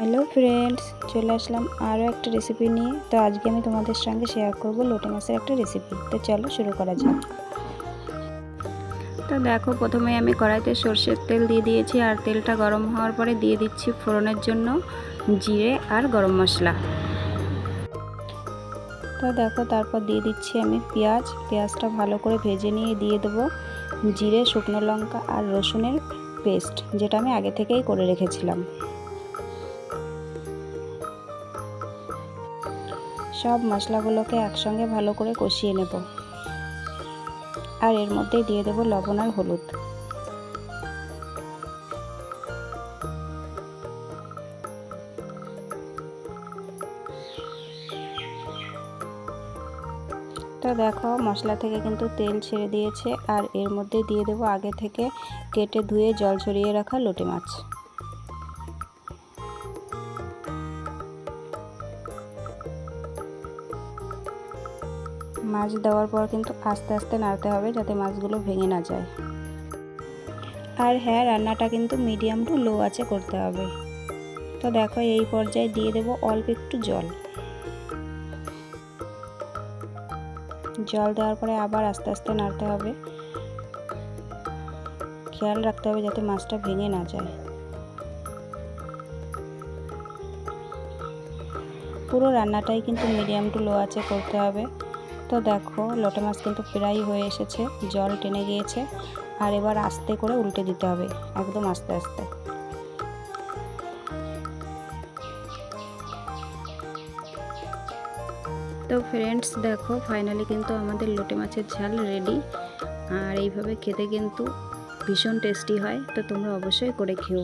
Hello friends, চলে আসলাম আরও একটা রেসিপি নিয়ে। তো আজকে আমি তোমাদের সঙ্গে শেয়ার করব লোটে মাছের একটা রেসিপি। তো চলো শুরু করা যাক। তো দেখো, প্রথমে আমি কড়াইতে সর্ষের তেল দিয়ে দিয়েছি, আর তেলটা গরম হওয়ার পরে দিয়ে দিচ্ছি ফোড়নের জন্য জিরে আর গরম মশলা। তো দেখো, তারপর দিয়ে দিচ্ছি আমি পেঁয়াজটা ভালো করে ভেজে নিয়ে দিয়ে দেবো জিরে, শুকনো লঙ্কা আর রসুনের পেস্ট, যেটা আমি আগে থেকেই করে রেখেছিলাম। সব মশলাগুলোকে একসঙ্গে ভালো করে কষিয়ে নেব, আর এর মধ্যে দিয়ে দেব লবণ আর হলুদ। তো দেখো, মশলা থেকে কিন্তু তেল ছেড়ে দিয়েছে, আর এর মধ্যে দিয়ে দেব আগে থেকে কেটে ধুয়ে জল ঝরিয়ে রাখা লোটে মাছ। মাছ দেওয়ার পর কিন্তু আস্তে আস্তে নাড়তে হবে, যাতে মাছগুলো ভেঙে না যায়। আর হ্যাঁ, রান্নাটা কিন্তু মিডিয়াম টু লো আঁচে করতে হবে। তো দেখো, এই পর্যায়ে দিয়ে দেব অল্প একটু জল। জল দেওয়ার পরে আবার আস্তে আস্তে নাড়তে হবে। খেয়াল রাখতে হবে যাতে মাছটা ভেঙে না যায়। পুরো রান্নাটাই কিন্তু মিডিয়াম টু লো আঁচে করতে হবে। তো দেখো, লোটে মাছ কিন্তু প্রায় হয়ে এসেছে, জল টেনে গিয়েছে। আর এবার আস্তে করে উল্টে দিতে হবে, একদম আস্তে আস্তে। তো ফ্রেন্ডস দেখো, ফাইনালি কিন্তু আমাদের লোটে মাছের ঝাল রেডি। আর এইভাবে খেতে কিন্তু ভীষণ টেস্টি হয়। তো তোমরা অবশ্যই করে খেও।